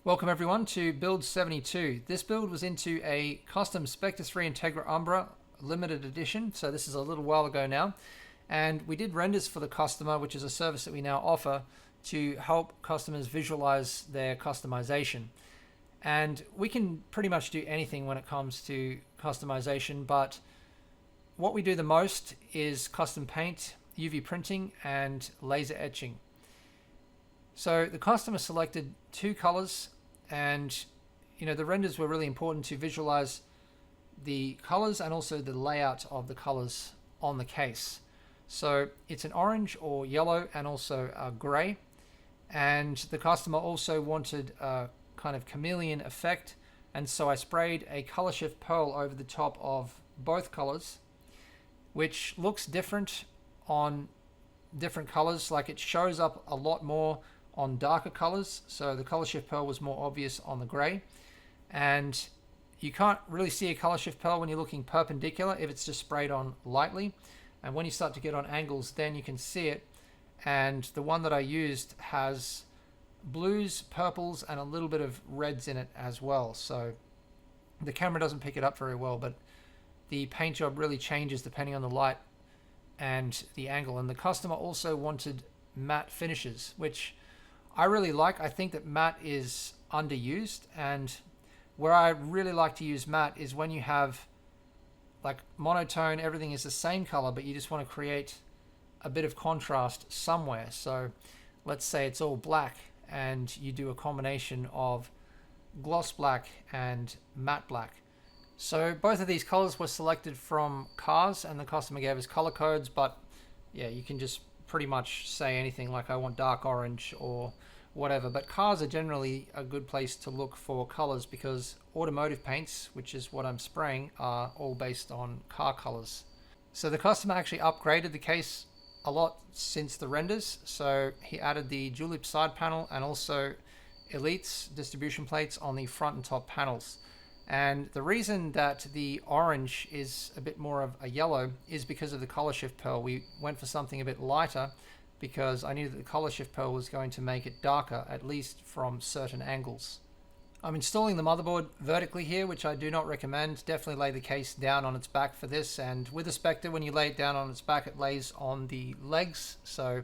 Welcome everyone to build 72. This build was into a custom Spectre 3 Integra Umbra limited edition, so this is a little while ago now, and we did renders for the customer, which is a service that we now offer to help customers visualize their customization. And we can pretty much do anything when it comes to customization, but what we do the most is custom paint, UV printing, and laser etching. So the customer selected two colors, and the renders were really important to visualize the colors and also the layout of the colors on the case. So it's an orange or yellow and also a gray, and the customer also wanted a kind of chameleon effect, and so I sprayed a color shift pearl over the top of both colors, which looks different on different colors. Like, it shows up a lot more on darker colors, so the color shift pearl was more obvious on the gray, and you can't really see a color shift pearl when you're looking perpendicular if it's just sprayed on lightly, and when you start to get on angles then you can see it. And the one that I used has blues, purples, and a little bit of reds in it as well, so the camera doesn't pick it up very well, but the paint job really changes depending on the light and the angle. And the customer also wanted matte finishes, which I really like. I think that matte is underused, and where I really like to use matte is when you have like monotone, everything is the same color, but you just want to create a bit of contrast somewhere. So let's say it's all black and you do a combination of gloss black and matte black. So both of these colors were selected from cars, and the customer gave us color codes, but yeah, you can just pretty much say anything, like I want dark orange or whatever. But cars are generally a good place to look for colors because automotive paints, which is what I'm spraying, are all based on car colors. So the customer actually upgraded the case a lot since the renders. So he added the Julep side panel and also Elite's distribution plates on the front and top panels. And the reason that the orange is a bit more of a yellow is because of the color shift pearl. We went for something a bit lighter because I knew that the color shift pearl was going to make it darker, at least from certain angles. I'm installing the motherboard vertically here, which I do not recommend. Definitely lay the case down on its back for this, and with a Spectre, when you lay it down on its back, it lays on the legs, so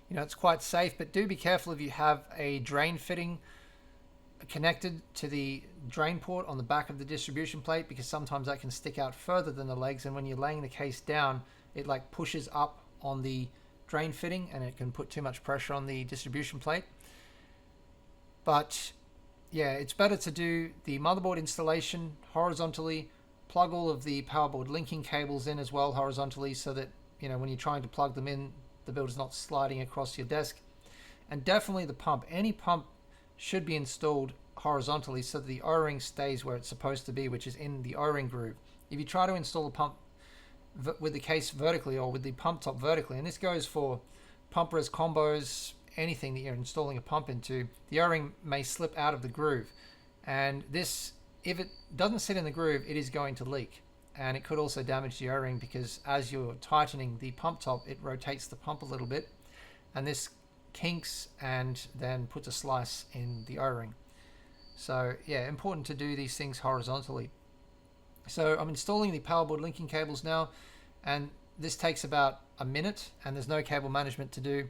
it's quite safe. But do be careful if you have a drain fitting connected to the drain port on the back of the distribution plate, because sometimes that can stick out further than the legs, and when you're laying the case down, it like pushes up on the drain fitting and it can put too much pressure on the distribution plate. But yeah, it's better to do the motherboard installation horizontally, plug all of the power board linking cables in as well horizontally, so that when you're trying to plug them in, the build is not sliding across your desk. And definitely the pump, any pump should be installed horizontally so that the O-ring stays where it's supposed to be, which is in the O-ring groove. If you try to install a pump with the case vertically or with the pump top vertically, and this goes for pump res combos, anything that you're installing a pump into, the O-ring may slip out of the groove, and this, if it doesn't sit in the groove, it is going to leak, and it could also damage the O-ring, because as you're tightening the pump top, it rotates the pump a little bit, and this kinks and then puts a slice in the O-ring. So yeah, important to do these things horizontally. So I'm installing the power board linking cables now, and this takes about a minute, and there's no cable management to do,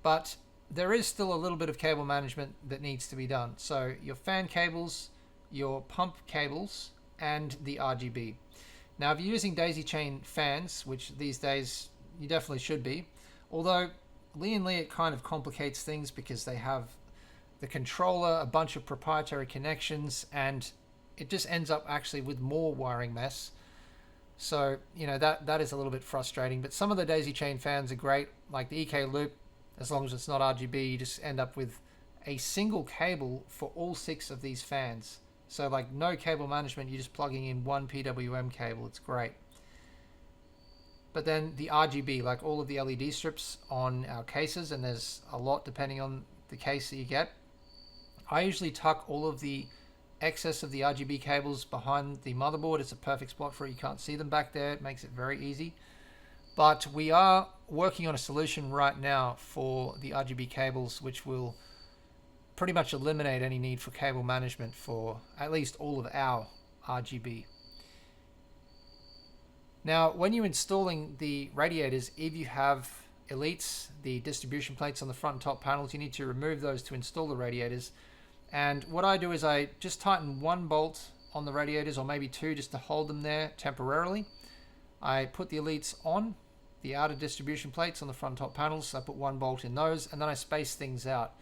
but there is still a little bit of cable management that needs to be done. So your fan cables, your pump cables, and the RGB. Now if you're using daisy chain fans, which these days you definitely should be, although Lee & Lee, it kind of complicates things because they have the controller, a bunch of proprietary connections, and it just ends up actually with more wiring mess. So that is a little bit frustrating. But some of the daisy chain fans are great, like the EK loop. As long as it's not RGB, you just end up with a single cable for all 6 of these fans. So like no cable management, you're just plugging in one PWM cable. It's great. But then the RGB, like all of the LED strips on our cases, and there's a lot depending on the case that you get. I usually tuck all of the excess of the RGB cables behind the motherboard. It's a perfect spot for it. You can't see them back there. It makes it very easy. But we are working on a solution right now for the RGB cables, which will pretty much eliminate any need for cable management for at least all of our RGB. Now, when you're installing the radiators, if you have elites, the distribution plates on the front and top panels, you need to remove those to install the radiators. And what I do is I just tighten one bolt on the radiators, or maybe two, just to hold them there temporarily. I put the elites on the outer distribution plates on the front and top panels. So I put one bolt in those, and then I space things out.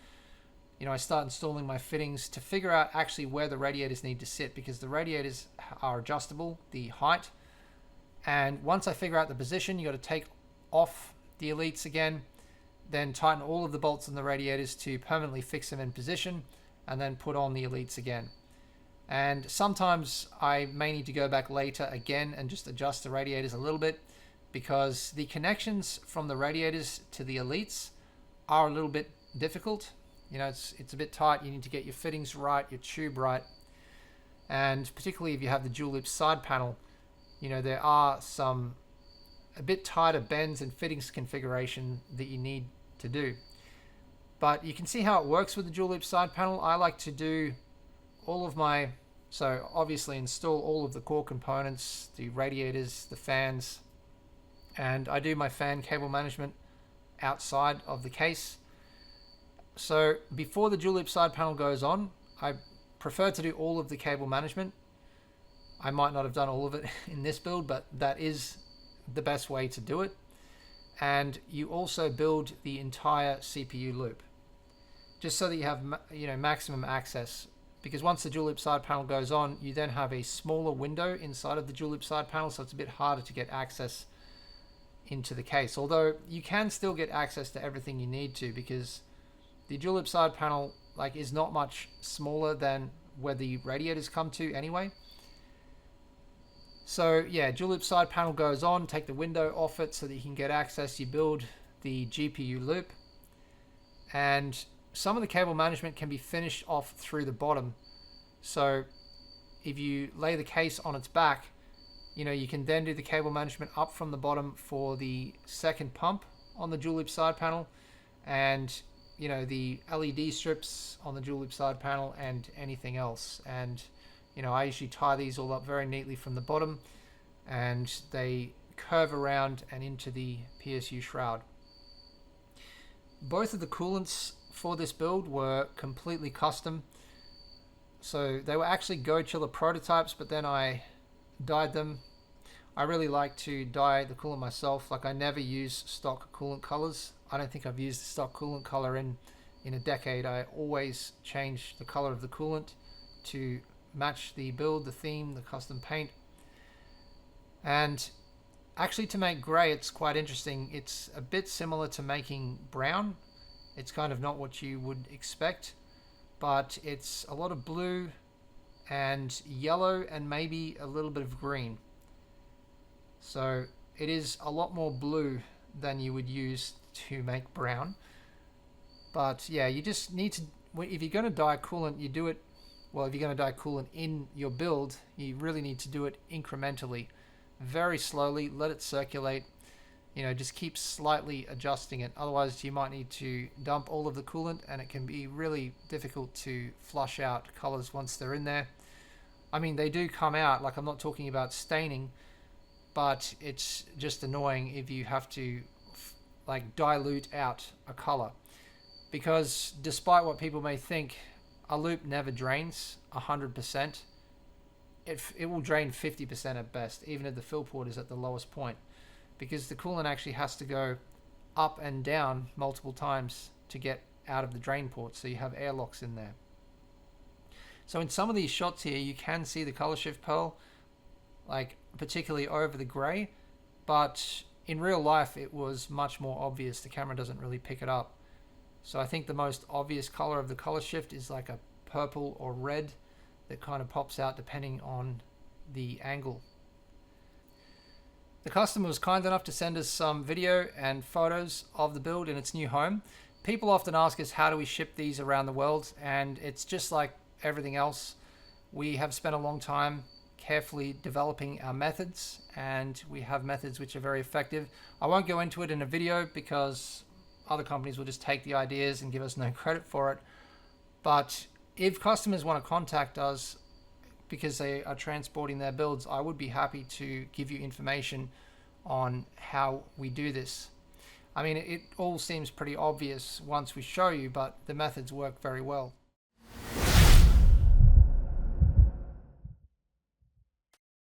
You know, I start installing my fittings to figure out actually where the radiators need to sit, because the radiators are adjustable, the height. And once I figure out the position, you got to take off the elites again, then tighten all of the bolts on the radiators to permanently fix them in position, and then put on the elites again. And sometimes I may need to go back later again and just adjust the radiators a little bit, because the connections from the radiators to the elites are a little bit difficult. You know, it's a bit tight. You need to get your fittings right, your tube right. And particularly if you have the dual loop side panel, you know, there are some a bit tighter bends and fittings configuration that you need to do. But you can see how it works with the dual loop side panel. I like to do all of my, so obviously install all of the core components, the radiators, the fans, and I do my fan cable management outside of the case. So before the dual loop side panel goes on, I prefer to do all of the cable management. I might not have done all of it in this build, but that is the best way to do it. And you also build the entire CPU loop, just so that you have, you know, maximum access. Because once the dual loop side panel goes on, you then have a smaller window inside of the dual loop side panel, so it's a bit harder to get access into the case. Although you can still get access to everything you need to, because the dual loop side panel is not much smaller than where the radiators come to anyway. So yeah, dual loop side panel goes on, take the window off it so that you can get access. You build the GPU loop, and some of the cable management can be finished off through the bottom. So if you lay the case on its back, you know, you can then do the cable management up from the bottom for the second pump on the dual loop side panel, and you know, the LED strips on the dual loop side panel, and anything else. And you know, I usually tie these all up very neatly from the bottom, and they curve around and into the PSU shroud. Both of the coolants for this build were completely custom. So they were actually Go Chiller prototypes, but then I dyed them. I really like to dye the coolant myself. Like, I never use stock coolant colors. I don't think I've used the stock coolant color in a decade. I always change the color of the coolant to match the build, the theme, the custom paint. And actually, to make gray, it's quite interesting. It's a bit similar to making brown. It's kind of not what you would expect, but it's a lot of blue and yellow and maybe a little bit of green. So it is a lot more blue than you would use to make brown. But yeah, you just need to, if you're going to dye coolant, you do it, well, if you're going to dye coolant in your build, you really need to do it incrementally, very slowly, let it circulate. You know, just keep slightly adjusting it. Otherwise, you might need to dump all of the coolant, and it can be really difficult to flush out colors once they're in there. I mean, they do come out, like, I'm not talking about staining, but it's just annoying if you have to like dilute out a color, because despite what people may think, a loop never drains 100%. It will drain 50% at best, even if the fill port is at the lowest point, because the coolant actually has to go up and down multiple times to get out of the drain port, so you have airlocks in there. So in some of these shots here, you can see the color shift pearl, like particularly over the gray, but in real life it was much more obvious. The camera doesn't really pick it up. So I think the most obvious color of the color shift is like a purple or red that kind of pops out depending on the angle. The customer was kind enough to send us some video and photos of the build in its new home. People often ask us, how do we ship these around the world? And it's just like everything else. We have spent a long time carefully developing our methods, and we have methods which are very effective. I won't go into it in a video because other companies will just take the ideas and give us no credit for it. But if customers want to contact us because they are transporting their builds, I would be happy to give you information on how we do this. I mean, it all seems pretty obvious once we show you, but the methods work very well.